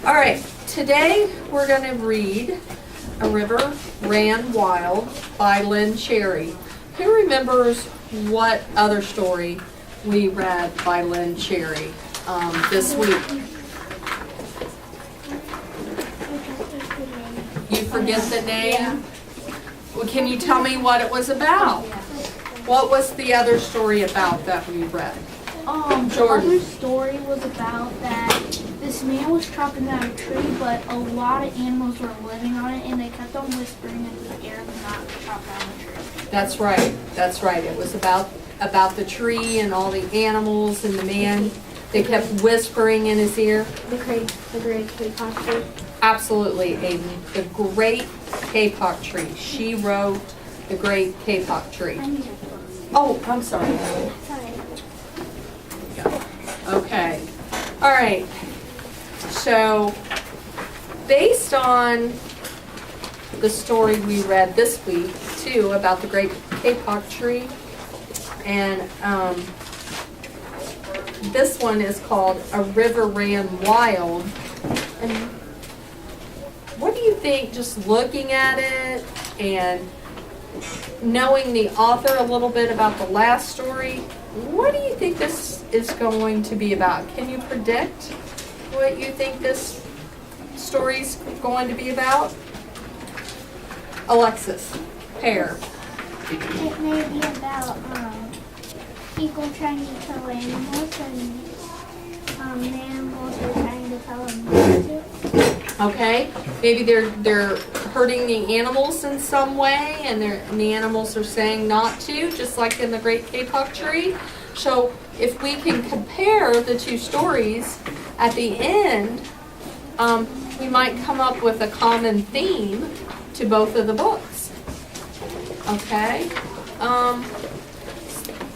All right, today we're going to read A River Ran Wild by Lynn Cherry. Who remembers what other story we read by Lynn Cherry this week? You forget the name? Yeah. Well, can you tell me what it was about? What was the other story about that we read? The other story was about that this man was chopping down a tree, but a lot of animals were living on it, and they kept on whispering in the air to not chop down the tree. That's right. That's right. It was about the tree and all the animals and the man. They kept whispering in his ear. The great K-pop tree. Absolutely, the great K-pop tree. She wrote The Great K-pop Tree. Oh, I'm sorry. Sorry. Okay. All right. So, based on the story we read this week, too, about the great K-pop tree, and this one is called A River Ran Wild. And what do you think, just looking at it and knowing the author a little bit about the last story, what do you think this is going to be about? Can you predict what you think this story's going to be about? Alexis, Pear. It may be about people trying to tell animals and animals are trying to tell them not to. Okay, maybe they're hurting the animals in some way, and the animals are saying not to, just like in the Great K-pop Tree. So if we can compare the two stories at the end, we might come up with a common theme to both of the books. Okay.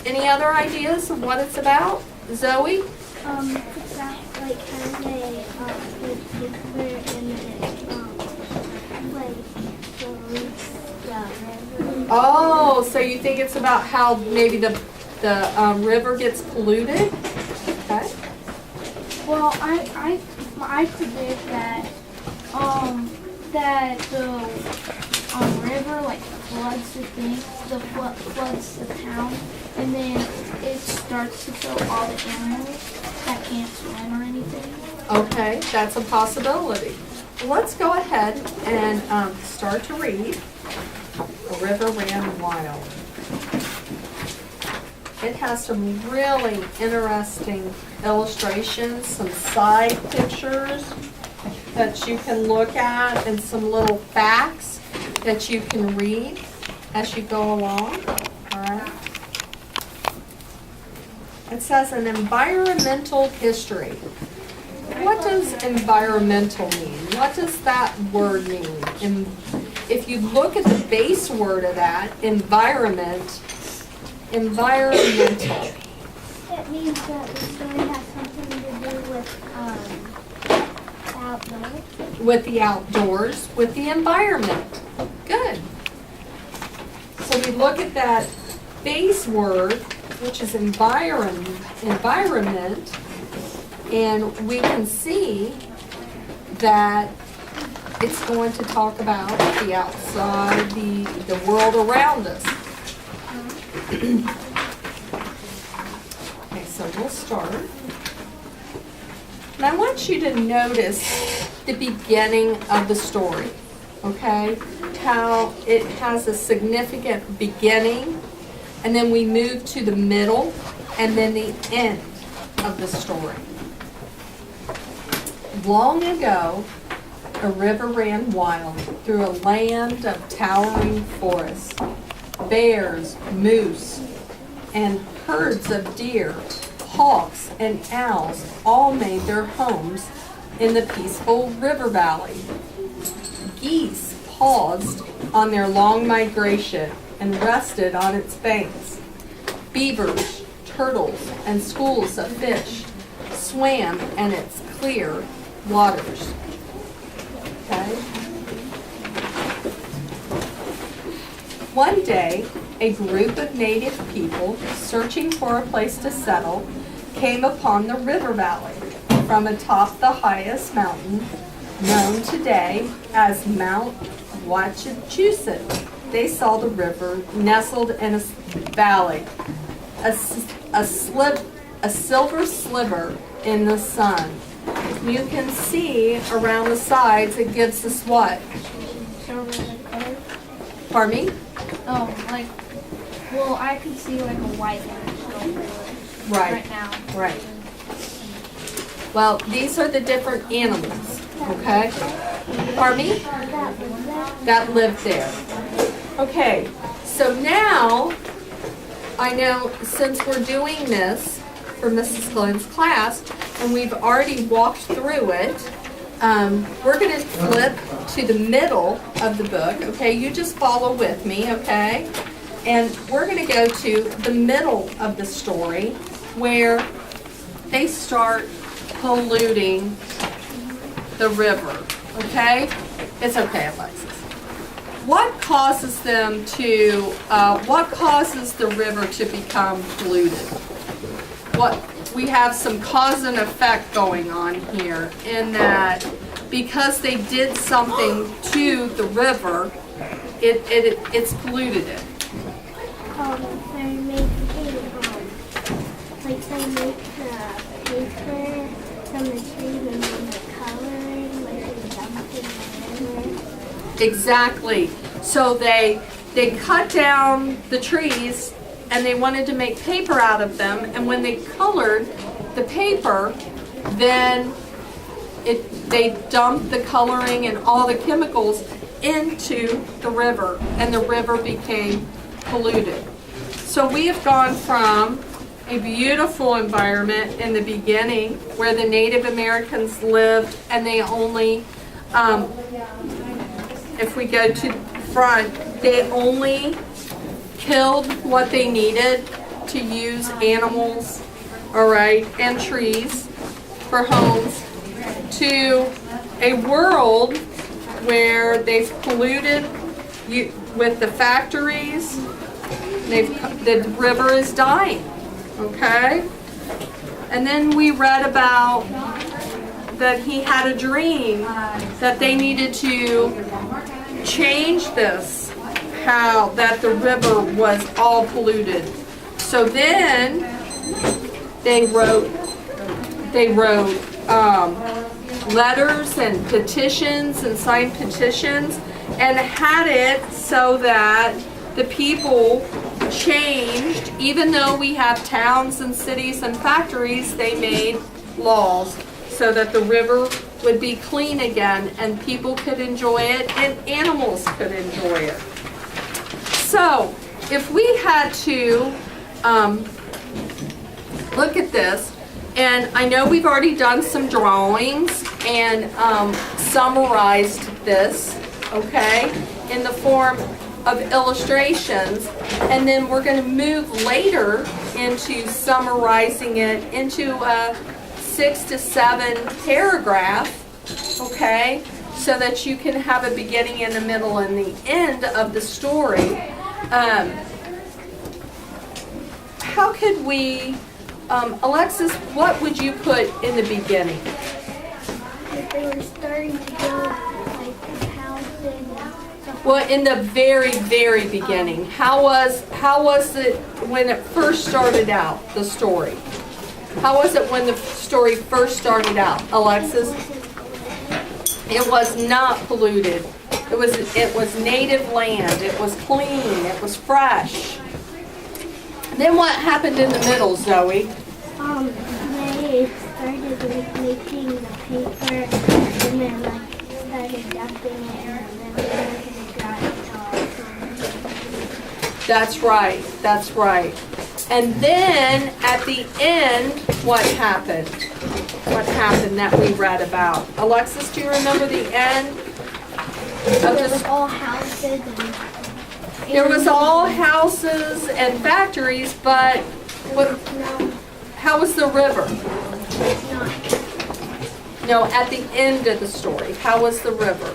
Any other ideas of what it's about, Zoe? It's about like how they picture in the river. Oh, so you think it's about how maybe the river gets polluted? Okay. Well, I predict that that the river like floods the thing, floods the town, and then it starts to kill all the animals that can't swim or anything. Okay, that's a possibility. Let's go ahead and start to read A River Ran Wild. It has some really interesting illustrations, some side pictures that you can look at, and some little facts that you can read as you go along. All right. It says an environmental history. What does environmental mean? What does that word mean? And if you look at the base word of that, environmental. It means that the story has something to do with outdoors. With the outdoors, with the environment. Good. So we look at that base word, which is environment, and we can see that it's going to talk about the outside, the world around us. Okay, so we'll start. And I want you to notice the beginning of the story, okay? How it has a significant beginning, and then we move to the middle, and then the end of the story. Long ago, a river ran wild through a land of towering forests. Bears, moose, and herds of deer, hawks, and owls all made their homes in the peaceful river valley. Geese paused on their long migration and rested on its banks. Beavers, turtles, and schools of fish swam in its clear waters. Okay? One day, a group of native people searching for a place to settle came upon the river valley. from atop the highest mountain, known today as Mount Wachusett. They saw the river nestled in a valley, a silver sliver in the sun. You can see around the sides, it gives us what? Pardon me? Oh, like, well, I could see like a white one right now. Right. Well, these are the different animals, okay? Pardon me? That lived there. Okay, so now, I know since we're doing this for Mrs. Glenn's class, and we've already walked through it, we're going to flip to the middle of the book, okay? You just follow with me, okay? And we're going to go to the middle of the story where they start polluting the river, okay? It's okay, Alexis. What causes them to, what causes the river to become polluted? We have some cause and effect going on here in that because they did something to the river, it's polluted it. They make like they make the paper from the trees and then the coloring, like they dump it in the river. Exactly. So they cut down the trees and they wanted to make paper out of them, and when they colored the paper, then they dumped the coloring and all the chemicals into the river, and the river became polluted. So we have gone from a beautiful environment in the beginning where the Native Americans lived, and they only, if we go to the front, they only killed what they needed to use animals, all right, and trees for homes, to a world where they've polluted with the factories. The river is dying, okay? And then we read about that he had a dream that they needed to change this, how that the river was all polluted. So then they wrote letters and petitions and signed petitions and had it so that the people changed. Even though we have towns and cities and factories, they made laws so that the river would be clean again and people could enjoy it and animals could enjoy it. So if we had to look at this, and I know we've already done some drawings and summarized this, okay, in the form of illustrations, and then we're going to move later into summarizing it into a 6 to 7 paragraph, okay, so that you can have a beginning and a middle and the end of the story. How could we, Alexis, what would you put in the beginning? If they were starting to build like houses and stuff. Well, in the very, very beginning, how was it when it first started out, the story? How was it when the story first started out, Alexis? It was not polluted. It was native land. It was clean. It was fresh. Then what happened in the middle, Zoe? They started like making the paper and then like started dumping it and then they got it all. That's right. That's right. And then at the end, what happened? What happened that we read about? Alexis, do you remember the end? There was all houses and There was all houses and factories, but how was the river? No, at the end of the story, how was the river?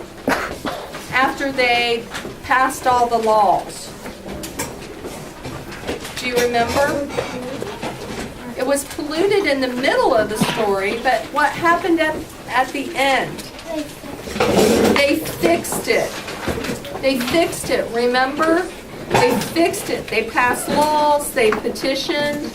After they passed all the laws. Do you remember? It was polluted in the middle of the story, but what happened at the end? They fixed it. They fixed it, remember? They fixed it. They passed laws, they petitioned,